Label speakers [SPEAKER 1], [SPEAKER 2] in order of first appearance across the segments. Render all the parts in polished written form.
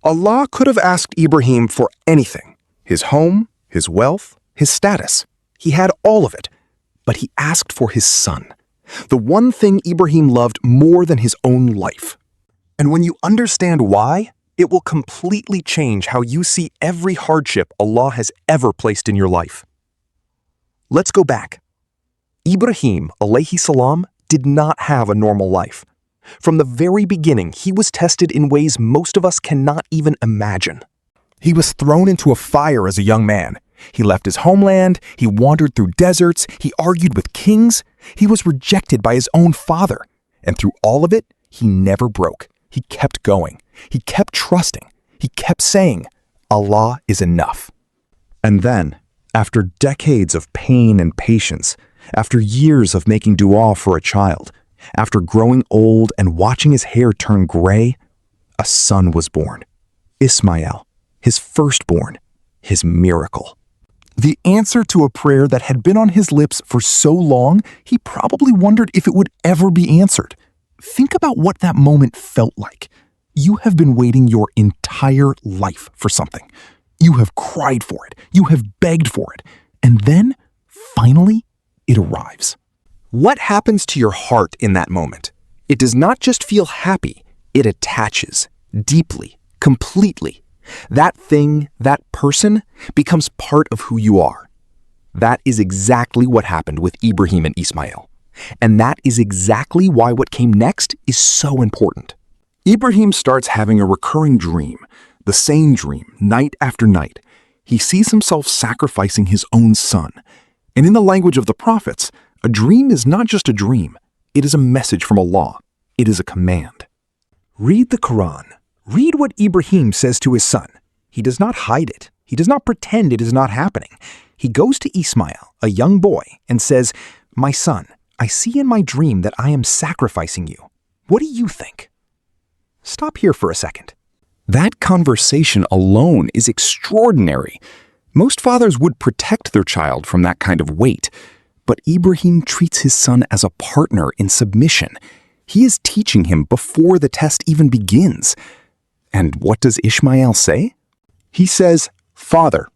[SPEAKER 1] Allah could have asked Ibrahim for anything: his home, his wealth, his status. He had all of it. But he asked for his son, the one thing Ibrahim loved more than his own life. And when you understand why, it will completely change how you see every hardship Allah has ever placed in your life. Let's go back. Ibrahim alayhi salam did not have a normal life. From the very beginning, he was tested in ways most of us cannot even imagine. He was thrown into a fire as a young man. He left his homeland, he wandered through deserts, he argued with kings, he was rejected by his own father. And through all of it, he never broke. He kept going. He kept trusting. He kept saying, Allah is enough. And then, after decades of pain and patience, after years of making dua for a child, after growing old and watching his hair turn gray, a son was born. Ismail, his firstborn, his miracle. The answer to a prayer that had been on his lips for so long, he probably wondered if it would ever be answered. Think about what that moment felt like. You have been waiting your entire life for something. You have cried for it. You have begged for it. And then, finally, it arrives. What happens to your heart in that moment? It does not just feel happy. It attaches deeply, completely. That thing, that person, becomes part of who you are. That is exactly what happened with Ibrahim and Ismail. And that is exactly why what came next is so important. Ibrahim starts having a recurring dream, the same dream, night after night. He sees himself sacrificing his own son. And in the language of the prophets, a dream is not just a dream. It is a message from Allah. It is a command. Read the Quran. Read what Ibrahim says to his son. He does not hide it. He does not pretend it is not happening. He goes to Ismail, a young boy, and says, "My son, I see in my dream that I am sacrificing you. What do you think?" Stop here for a second. That conversation alone is extraordinary. Most fathers would protect their child from that kind of weight, but Ibrahim treats his son as a partner in submission. He is teaching him before the test even begins. And what does Ismail say? He says, "Father,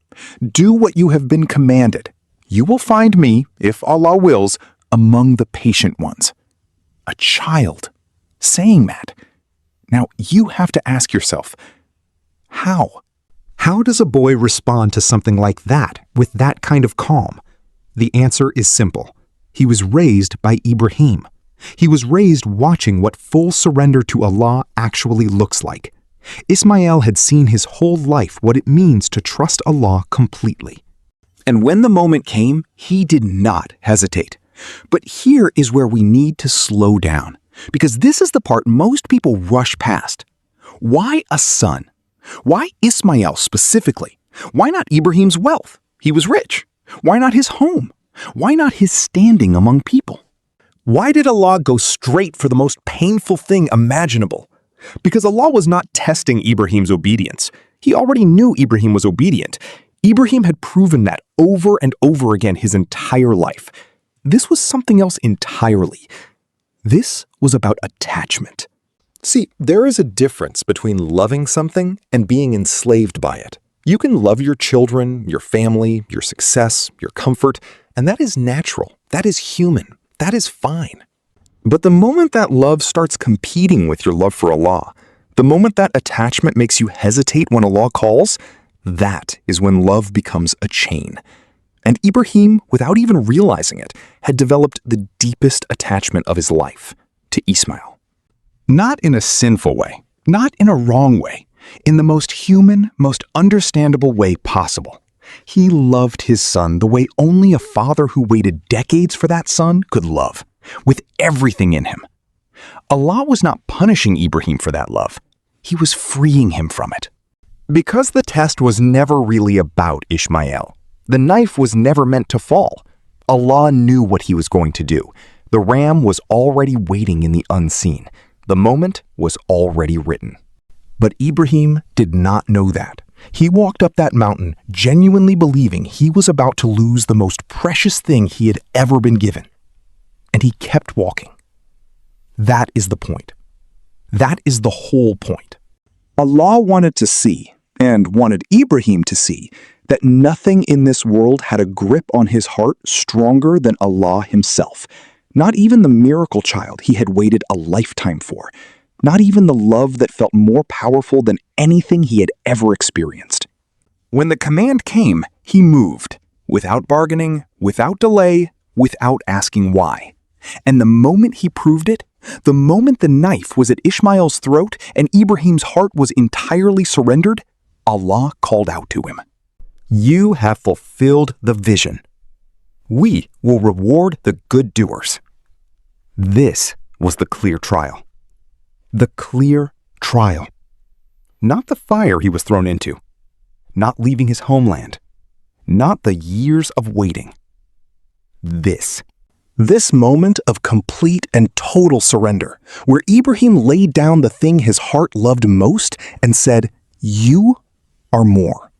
[SPEAKER 1] do what you have been commanded. You will find me, if Allah wills, among the patient ones." A child saying that. Now, you have to ask yourself, how? How does a boy respond to something like that with that kind of calm? The answer is simple. He was raised by Ibrahim. He was raised watching what full surrender to Allah actually looks like. Ismail had seen his whole life what it means to trust Allah completely. And when the moment came, he did not hesitate. But here is where we need to slow down, because this is the part most people rush past. Why a son? Why Ismail specifically? Why not Ibrahim's wealth? He was rich. Why not his home? Why not his standing among people? Why did Allah go straight for the most painful thing imaginable? Because Allah was not testing Ibrahim's obedience. He already knew Ibrahim was obedient. Ibrahim had proven that over and over again his entire life. This was something else entirely. This was about attachment. See, there is a difference between loving something and being enslaved by it. You can love your children, your family, your success, your comfort, and that is natural. That is human. That is fine. But the moment that love starts competing with your love for Allah, the moment that attachment makes you hesitate when Allah calls, that is when love becomes a chain. And Ibrahim, without even realizing it, had developed the deepest attachment of his life to Ismail. Not in a sinful way, not in a wrong way, in the most human, most understandable way possible. He loved his son the way only a father who waited decades for that son could love, with everything in him. Allah was not punishing Ibrahim for that love. He was freeing him from it. Because the test was never really about Ismail, the knife was never meant to fall. Allah knew what he was going to do. The ram was already waiting in the unseen. The moment was already written. But Ibrahim did not know that. He walked up that mountain genuinely believing he was about to lose the most precious thing he had ever been given. And he kept walking. That is the point. That is the whole point. Allah wanted to see, and wanted Ibrahim to see, that nothing in this world had a grip on his heart stronger than Allah himself. Not even the miracle child he had waited a lifetime for. Not even the love that felt more powerful than anything he had ever experienced. When the command came, he moved, without bargaining, without delay, without asking why. And the moment he proved it, the moment the knife was at Ishmael's throat and Ibrahim's heart was entirely surrendered, Allah called out to him, "You have fulfilled the vision. We will reward the good doers." This was the clear trial. The clear trial. Not the fire he was thrown into. Not leaving his homeland. Not the years of waiting. This moment of complete and total surrender, where Ibrahim laid down the thing his heart loved most and said, "You are more."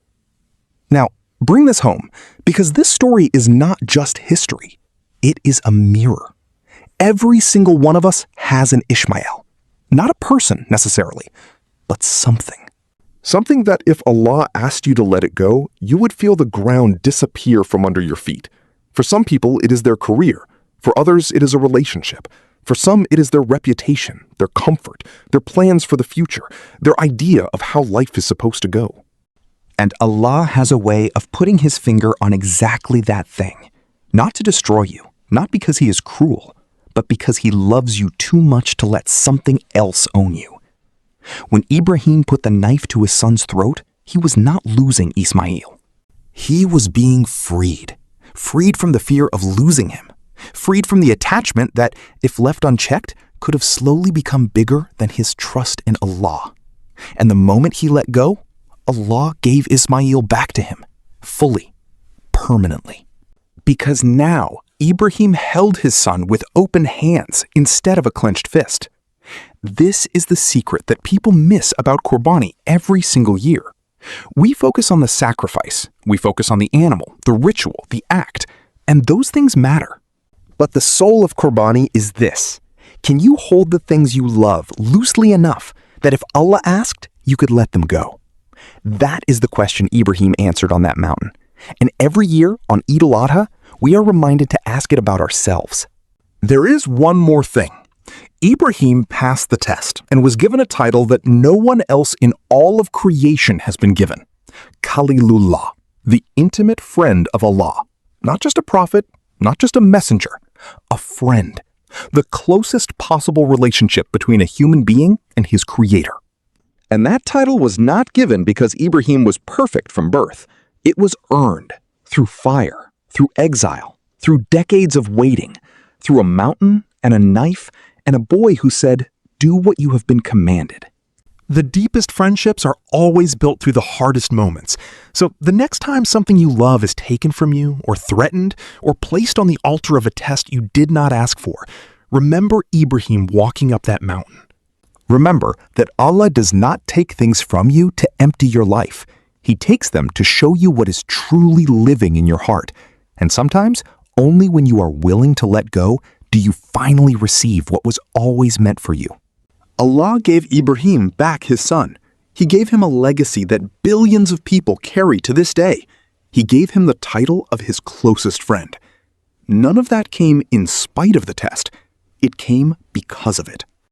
[SPEAKER 1] Now, bring this home, because this story is not just history. It is a mirror. Every single one of us has an Ishmael. Not a person, necessarily, but something. Something that if Allah asked you to let it go, you would feel the ground disappear from under your feet. For some people, it is their career. For others, it is a relationship. For some, it is their reputation, their comfort, their plans for the future, their idea of how life is supposed to go. And Allah has a way of putting his finger on exactly that thing. Not to destroy you, not because he is cruel, but because he loves you too much to let something else own you. When Ibrahim put the knife to his son's throat, he was not losing Ismail. He was being freed. Freed from the fear of losing him. Freed from the attachment that, if left unchecked, could have slowly become bigger than his trust in Allah. And the moment he let go, Allah gave Ismail back to him, fully, permanently. Because now, Ibrahim held his son with open hands instead of a clenched fist. This is the secret that people miss about Qurbani every single year. We focus on the sacrifice, we focus on the animal, the ritual, the act, and those things matter. But the soul of Qurbani is this. Can you hold the things you love loosely enough that if Allah asked, you could let them go? That is the question Ibrahim answered on that mountain. And every year on Eid al-Adha, we are reminded to ask it about ourselves. There is one more thing. Ibrahim passed the test and was given a title that no one else in all of creation has been given. Khalilullah, the intimate friend of Allah. Not just a prophet, not just a messenger, a friend. The closest possible relationship between a human being and his creator. And that title was not given because Ibrahim was perfect from birth. It was earned through fire, through exile, through decades of waiting, through a mountain and a knife and a boy who said, "Do what you have been commanded." The deepest friendships are always built through the hardest moments. So the next time something you love is taken from you, or threatened, or placed on the altar of a test you did not ask for, remember Ibrahim walking up that mountain. Remember that Allah does not take things from you to empty your life. He takes them to show you what is truly living in your heart. And sometimes, only when you are willing to let go do you finally receive what was always meant for you. Allah gave Ibrahim back his son. He gave him a legacy that billions of people carry to this day. He gave him the title of his closest friend. None of that came in spite of the test. It came because of it.